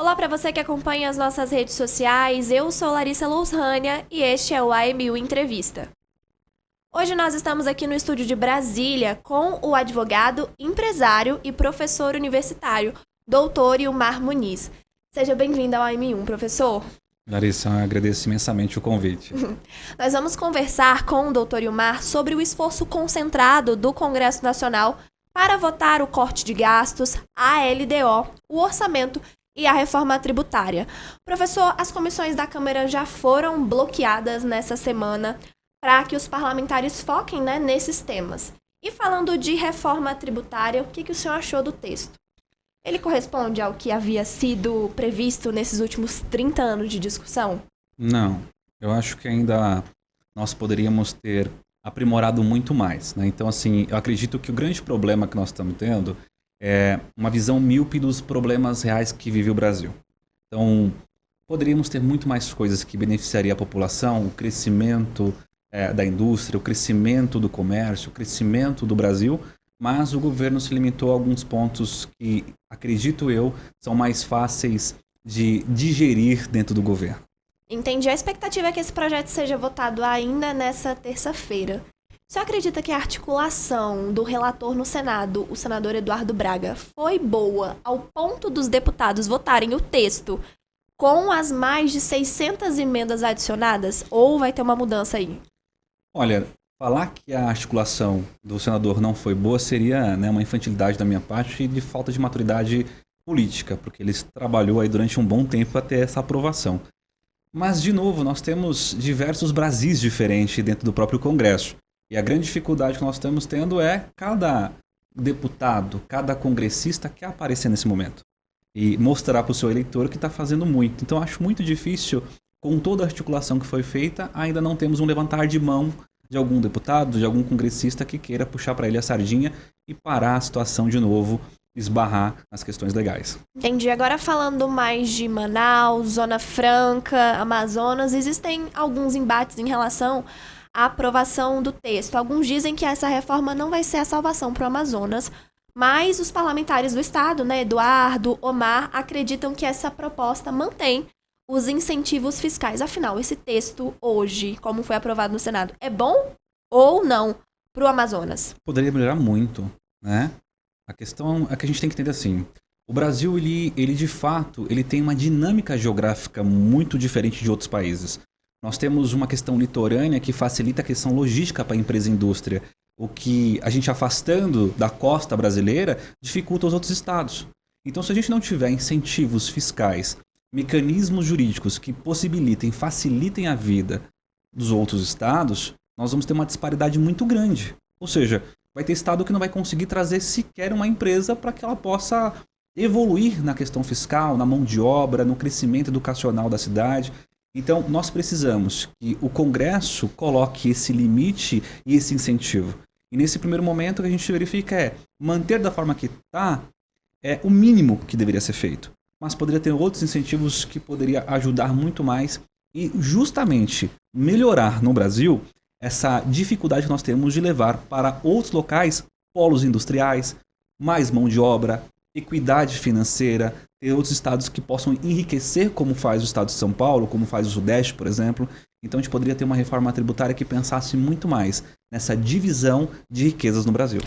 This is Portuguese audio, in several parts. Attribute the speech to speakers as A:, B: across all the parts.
A: Olá para você que acompanha as nossas redes sociais, eu sou Larissa Lousrânia e este é o AMU Entrevista. Hoje nós estamos aqui no estúdio de Brasília com o advogado, empresário e professor universitário, doutor Ilmar Muniz. Seja bem-vindo ao AM1, professor.
B: Larissa, eu agradeço imensamente o convite.
A: Nós vamos conversar com o doutor Ilmar sobre o esforço concentrado do Congresso Nacional para votar o corte de gastos, a LDO, o orçamento e a reforma tributária. Professor, as comissões da Câmara já foram bloqueadas nessa semana para que os parlamentares foquem, nesses temas. E falando de reforma tributária, o que o senhor achou do texto? Ele corresponde ao que havia sido previsto nesses últimos 30 anos de discussão?
B: Não, eu acho que ainda nós poderíamos ter aprimorado muito mais, né? Então, assim, eu acredito que o grande problema que nós estamos tendo é uma visão míope dos problemas reais que vive o Brasil. Então, poderíamos ter muito mais coisas que beneficiariam a população, o crescimento da indústria, o crescimento do comércio, o crescimento do Brasil, mas o governo se limitou a alguns pontos que, acredito eu, são mais fáceis de digerir dentro do governo.
A: Entendi. A expectativa é que esse projeto seja votado ainda nessa terça-feira. O senhor acredita que a articulação do relator no Senado, o senador Eduardo Braga, foi boa ao ponto dos deputados votarem o texto com as mais de 600 emendas adicionadas? Ou vai ter uma mudança aí?
B: Olha, falar que a articulação do senador não foi boa seria uma infantilidade da minha parte e de falta de maturidade política, porque ele trabalhou aí durante um bom tempo para ter essa aprovação. Mas, de novo, nós temos diversos Brasis diferentes dentro do próprio Congresso. E a grande dificuldade que nós estamos tendo é cada deputado, cada congressista quer aparecer nesse momento e mostrar para o seu eleitor que está fazendo muito. Então, acho muito difícil, com toda a articulação que foi feita, ainda não temos um levantar de mão de algum deputado, de algum congressista que queira puxar para ele a sardinha e parar a situação de novo, esbarrar nas questões legais.
A: Entendi. Agora falando mais de Manaus, Zona Franca, Amazonas, existem alguns embates em relação à aprovação do texto. Alguns dizem que essa reforma não vai ser a salvação para o Amazonas, mas os parlamentares do estado, Eduardo, Omar, acreditam que essa proposta mantém os incentivos fiscais. Afinal, esse texto hoje, como foi aprovado no Senado, é bom ou não para o Amazonas?
B: Poderia melhorar muito, né? A questão é que a gente tem que entender assim, o Brasil, ele de fato, ele tem uma dinâmica geográfica muito diferente de outros países. Nós temos uma questão litorânea que facilita a questão logística para a empresa e indústria, o que a gente afastando da costa brasileira dificulta os outros estados. Então, se a gente não tiver incentivos fiscais, mecanismos jurídicos que possibilitem, facilitem a vida dos outros estados, nós vamos ter uma disparidade muito grande. Ou seja, vai ter estado que não vai conseguir trazer sequer uma empresa para que ela possa evoluir na questão fiscal, na mão de obra, no crescimento educacional da cidade. Então, nós precisamos que o Congresso coloque esse limite e esse incentivo. E nesse primeiro momento, o que a gente verifica é manter da forma que está é o mínimo que deveria ser feito. Mas poderia ter outros incentivos que poderia ajudar muito mais e justamente melhorar no Brasil essa dificuldade que nós temos de levar para outros locais polos industriais, mais mão de obra, equidade financeira, ter outros estados que possam enriquecer como faz o estado de São Paulo, como faz o Sudeste, por exemplo. Então a gente poderia ter uma reforma tributária que pensasse muito mais nessa divisão de riquezas no Brasil.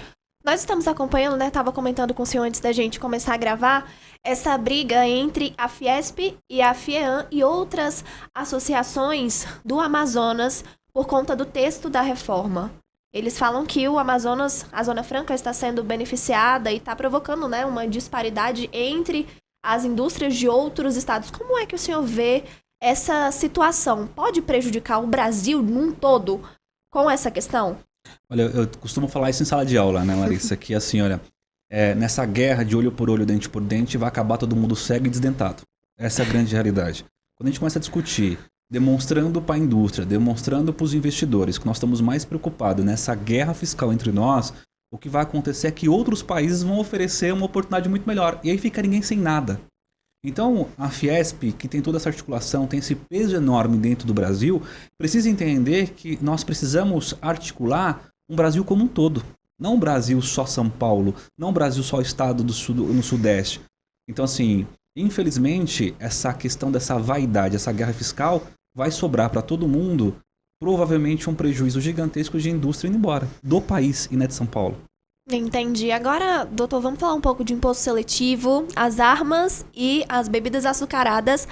A: Nós estamos acompanhando, estava comentando com o senhor antes da gente começar a gravar, essa briga entre a Fiesp e a FIEAM e outras associações do Amazonas por conta do texto da reforma. Eles falam que o Amazonas, a Zona Franca, está sendo beneficiada e está provocando uma disparidade entre as indústrias de outros estados. Como é que o senhor vê essa situação? Pode prejudicar o Brasil num todo com essa questão?
B: Olha, eu costumo falar isso em sala de aula, Larissa? Que assim, olha, nessa guerra de olho por olho, dente por dente, vai acabar todo mundo cego e desdentado. Essa é a grande realidade. Quando a gente começa a discutir, demonstrando para a indústria, demonstrando para os investidores que nós estamos mais preocupados nessa guerra fiscal entre nós, o que vai acontecer é que outros países vão oferecer uma oportunidade muito melhor. E aí fica ninguém sem nada. Então, a Fiesp, que tem toda essa articulação, tem esse peso enorme dentro do Brasil, precisa entender que nós precisamos articular um Brasil como um todo. Não o Brasil só São Paulo, não o Brasil só o estado no Sudeste. Então, assim, Infelizmente, essa questão dessa vaidade, essa guerra fiscal, vai sobrar para todo mundo, provavelmente um prejuízo gigantesco de indústria indo embora, do país e não é de São Paulo.
A: Entendi. Agora, doutor, vamos falar um pouco de imposto seletivo. As armas e as bebidas açucaradas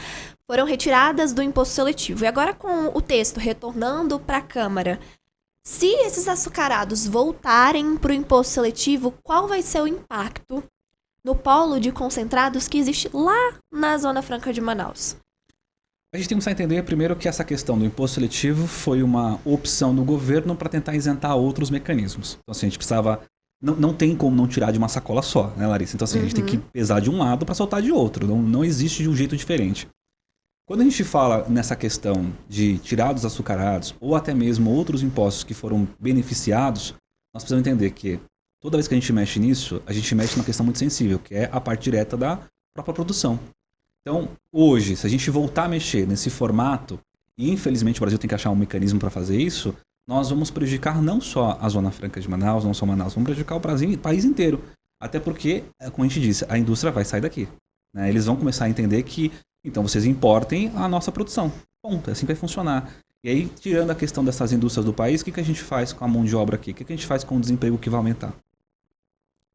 A: foram retiradas do imposto seletivo. E agora, com o texto retornando para a Câmara, se esses açucarados voltarem para o imposto seletivo, qual vai ser o impacto no polo de concentrados que existe lá na Zona Franca de Manaus?
B: A gente tem que começar a entender primeiro que essa questão do imposto seletivo foi uma opção do governo para tentar isentar outros mecanismos. Então, assim, a gente precisava... Não tem como não tirar de uma sacola só, né, Larissa? Então, assim, a gente tem que pesar de um lado para soltar de outro. Não existe de um jeito diferente. Quando a gente fala nessa questão de tirar dos açucarados ou até mesmo outros impostos que foram beneficiados, nós precisamos entender que toda vez que a gente mexe nisso, a gente mexe numa questão muito sensível, que é a parte direta da própria produção. Então, hoje, se a gente voltar a mexer nesse formato, e infelizmente o Brasil tem que achar um mecanismo para fazer isso, nós vamos prejudicar não só a Zona Franca de Manaus, não só Manaus, vamos prejudicar o país inteiro. Até porque, como a gente disse, a indústria vai sair daqui. Né? Eles vão começar a entender que, então, vocês importem a nossa produção. Ponto, é assim que vai funcionar. E aí, tirando a questão dessas indústrias do país, o que a gente faz com a mão de obra aqui? O que a gente faz com o desemprego que vai aumentar?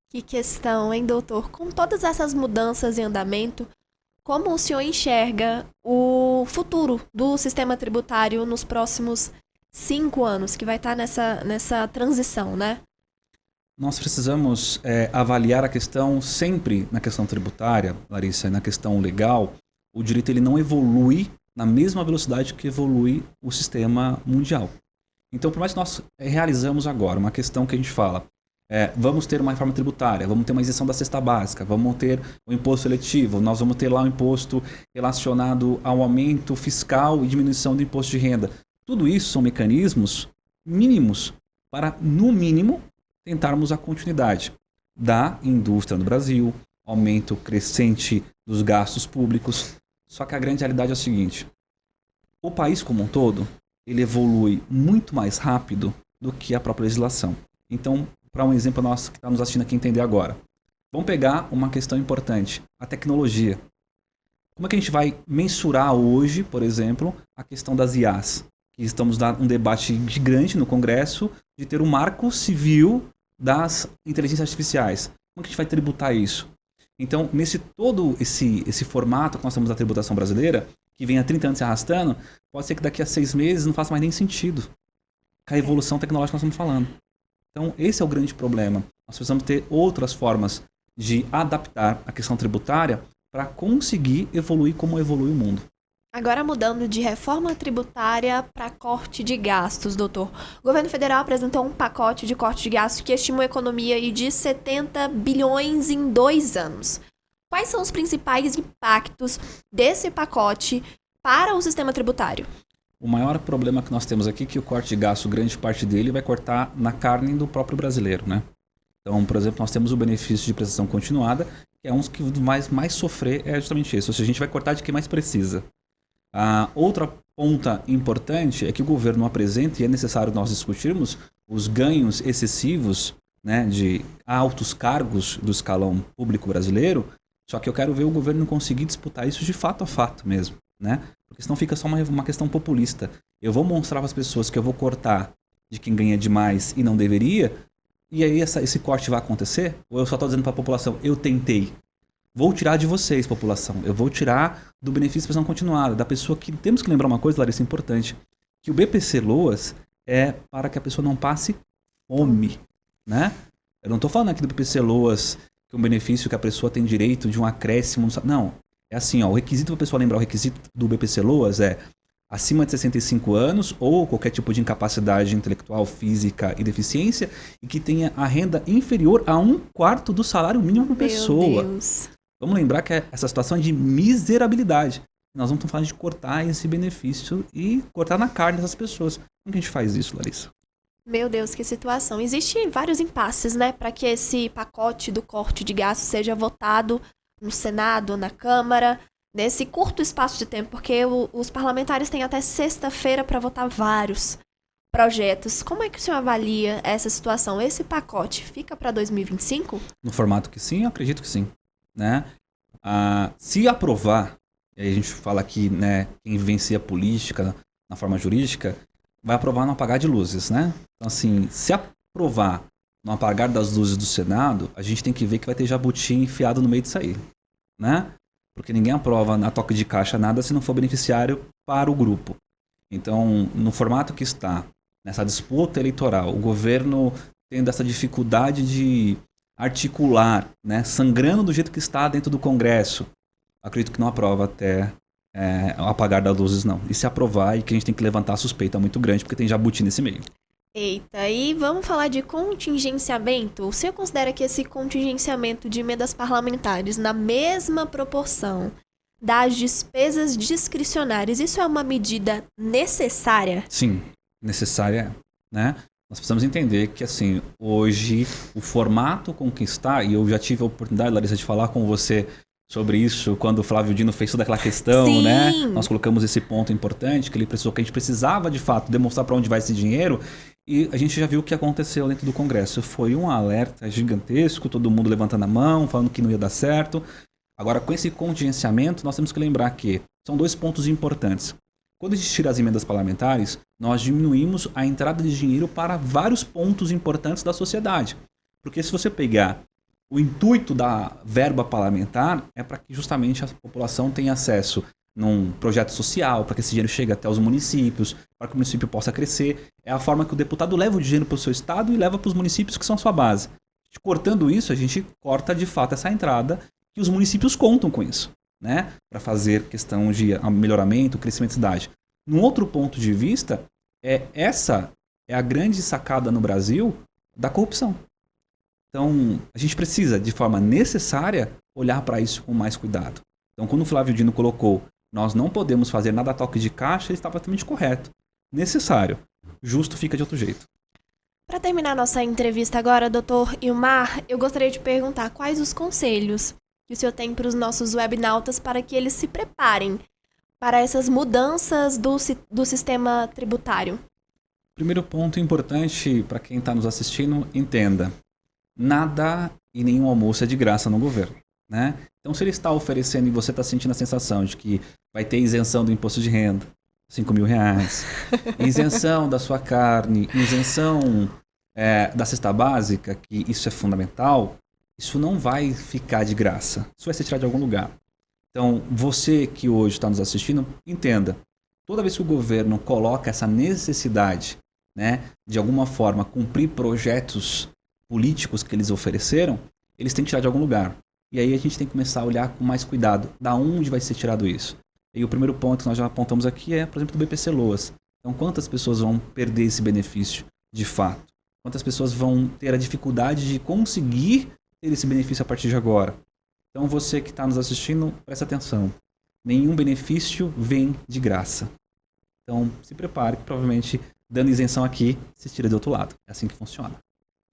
A: Que questão, hein, doutor? Com todas essas mudanças em andamento, como o senhor enxerga o futuro do sistema tributário nos próximos 5 anos, que vai estar nessa transição, né?
B: Nós precisamos avaliar a questão sempre na questão tributária, Larissa, na questão legal. O direito ele não evolui na mesma velocidade que evolui o sistema mundial. Então, por mais que nós realizamos agora uma questão que a gente fala, vamos ter uma reforma tributária, vamos ter uma isenção da cesta básica, vamos ter o imposto seletivo, nós vamos ter lá um imposto relacionado ao aumento fiscal e diminuição do imposto de renda. Tudo isso são mecanismos mínimos para, no mínimo, tentarmos a continuidade da indústria no Brasil, aumento crescente dos gastos públicos. Só que a grande realidade é o seguinte, o país como um todo, ele evolui muito mais rápido do que a própria legislação. Então, para um exemplo nosso que está nos assistindo aqui entender agora, vamos pegar uma questão importante, a tecnologia. Como é que a gente vai mensurar hoje, por exemplo, a questão das IAs? Que estamos dando um debate gigante no Congresso de ter um marco civil das inteligências artificiais. Como é que a gente vai tributar isso? Então, nesse todo esse formato que nós temos da tributação brasileira, que vem há 30 anos se arrastando, pode ser que daqui a 6 meses não faça mais nem sentido com a evolução tecnológica que nós estamos falando. Então, esse é o grande problema. Nós precisamos ter outras formas de adaptar a questão tributária para conseguir evoluir como evolui o mundo.
A: Agora mudando de reforma tributária para corte de gastos, doutor. O governo federal apresentou um pacote de corte de gastos que estima uma economia de 70 bilhões em 2 anos. Quais são os principais impactos desse pacote para o sistema tributário?
B: O maior problema que nós temos aqui é que o corte de gasto, grande parte dele, vai cortar na carne do próprio brasileiro, né? Então, por exemplo, nós temos o benefício de prestação continuada, que é um dos que mais sofrer é justamente isso. Ou seja, a gente vai cortar de quem mais precisa. A outra ponta importante é que o governo apresenta, e é necessário nós discutirmos, os ganhos excessivos, né, de altos cargos do escalão público brasileiro, só que eu quero ver o governo conseguir disputar isso de fato a fato mesmo, né? Porque senão fica só uma questão populista. Eu vou mostrar para as pessoas que eu vou cortar de quem ganha demais e não deveria, e aí esse corte vai acontecer? Ou eu só estou dizendo para a população, eu tentei? Vou tirar de vocês, população. Eu vou tirar do benefício de prestação continuada, da pessoa que... Temos que lembrar uma coisa, Larissa, importante. Que o BPC Loas é para que a pessoa não passe fome, né? Eu não estou falando aqui do BPC Loas, que é um benefício que a pessoa tem direito de um acréscimo. Não. É assim, ó, o requisito para a pessoa lembrar, o requisito do BPC Loas é acima de 65 anos ou qualquer tipo de incapacidade intelectual, física e deficiência e que tenha a renda inferior a 1/4 do salário mínimo por pessoa.
A: Meu Deus.
B: Vamos lembrar que essa situação é de miserabilidade. Nós vamos falar de cortar esse benefício e cortar na carne dessas pessoas. Como que a gente faz isso, Larissa?
A: Meu Deus, que situação. Existem vários impasses, né, para que esse pacote do corte de gastos seja votado no Senado, na Câmara, nesse curto espaço de tempo, porque os parlamentares têm até sexta-feira para votar vários projetos. Como é que o senhor avalia essa situação? Esse pacote fica para 2025?
B: No formato que sim, eu acredito que sim. Né? Se aprovar, e aí a gente fala aqui, né, quem vivencia a política na forma jurídica, vai aprovar no apagar de luzes, né? Então, assim, se aprovar no apagar das luzes do Senado, a gente tem que ver que vai ter jabuti enfiado no meio disso aí, né? Porque ninguém aprova na toque de caixa nada se não for beneficiário para o grupo. Então, no formato que está, nessa disputa eleitoral, o governo tendo essa dificuldade de articular, né, sangrando do jeito que está dentro do Congresso, acredito que não aprova até o apagar das luzes, não. E se aprovar, e que a gente tem que levantar a suspeita muito grande, porque tem jabuti nesse meio.
A: Eita, e vamos falar de contingenciamento? O senhor considera que esse contingenciamento de emendas parlamentares na mesma proporção das despesas discricionárias, isso é uma medida necessária?
B: Sim, necessária, né? Nós precisamos entender que, assim, hoje o formato com que está, e eu já tive a oportunidade, Larissa, de falar com você sobre isso quando o Flávio Dino fez toda aquela questão,
A: Sim.
B: né? Nós colocamos esse ponto importante, que a gente precisava, de fato, demonstrar para onde vai esse dinheiro, e a gente já viu o que aconteceu dentro do Congresso. Foi um alerta gigantesco, todo mundo levantando a mão, falando que não ia dar certo. Agora, com esse contingenciamento, nós temos que lembrar que são 2 pontos importantes. Quando a gente tira as emendas parlamentares, nós diminuímos a entrada de dinheiro para vários pontos importantes da sociedade. Porque se você pegar o intuito da verba parlamentar, é para que justamente a população tenha acesso num projeto social, para que esse dinheiro chegue até os municípios, para que o município possa crescer. É a forma que o deputado leva o dinheiro para o seu estado e leva para os municípios que são a sua base. Cortando isso, a gente corta de fato essa entrada, que os municípios contam com isso, né? Para fazer questão de melhoramento, crescimento da cidade. Num outro ponto de vista, essa é a grande sacada no Brasil da corrupção. Então, a gente precisa, de forma necessária, olhar para isso com mais cuidado. Então, quando o Flávio Dino colocou, nós não podemos fazer nada a toque de caixa, ele estava totalmente correto. Necessário. Justo fica de outro jeito.
A: Para terminar nossa entrevista agora, doutor Ilmar, eu gostaria de perguntar quais os conselhos que o senhor tem para os nossos webnautas para que eles se preparem para essas mudanças do sistema tributário.
B: Primeiro ponto importante para quem está nos assistindo, entenda. Nada e nenhum almoço é de graça no governo, né? Então, se ele está oferecendo e você está sentindo a sensação de que vai ter isenção do imposto de renda, R$5.000, isenção da sua carne, isenção da cesta básica, que isso é fundamental, isso não vai ficar de graça. Isso vai ser tirado de algum lugar. Então, você que hoje está nos assistindo, entenda. Toda vez que o governo coloca essa necessidade, né, de alguma forma cumprir projetos políticos que eles ofereceram, eles têm que tirar de algum lugar. E aí a gente tem que começar a olhar com mais cuidado. Da onde vai ser tirado isso? E o primeiro ponto que nós já apontamos aqui é, por exemplo, do BPC Loas. Então, quantas pessoas vão perder esse benefício de fato? Quantas pessoas vão ter a dificuldade de conseguir ter esse benefício a partir de agora? Então, você que está nos assistindo, presta atenção. Nenhum benefício vem de graça. Então, se prepare que provavelmente, dando isenção aqui, se tira do outro lado. É assim que funciona.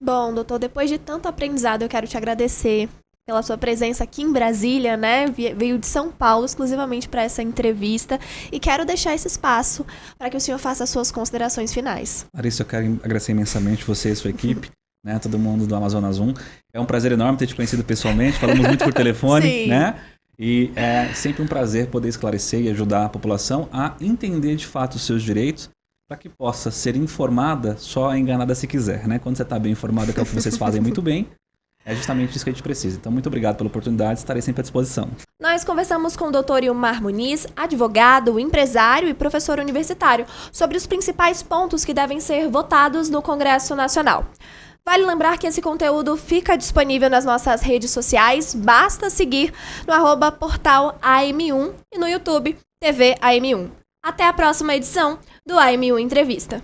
A: Bom, doutor, depois de tanto aprendizado, eu quero te agradecer pela sua presença aqui em Brasília, né? Veio de São Paulo exclusivamente para essa entrevista e quero deixar esse espaço para que o senhor faça as suas considerações finais.
B: Larissa, eu quero agradecer imensamente você e a sua equipe, né? Todo mundo do Amazonas 1. É um prazer enorme ter te conhecido pessoalmente, falamos muito por telefone,
A: Sim.
B: né? E é sempre um prazer poder esclarecer e ajudar a população a entender de fato os seus direitos, para que possa ser informada, só enganada se quiser, né? Quando você está bem informada, que é o que vocês fazem muito bem, é justamente isso que a gente precisa. Então, muito obrigado pela oportunidade, estarei sempre à disposição.
A: Nós conversamos com o Dr. Ilmar Muniz, advogado, empresário e professor universitário, sobre os principais pontos que devem ser votados no Congresso Nacional. Vale lembrar que esse conteúdo fica disponível nas nossas redes sociais, basta seguir no @portal AM1 e no YouTube TV AM1. Até a próxima edição do AM1 Entrevista.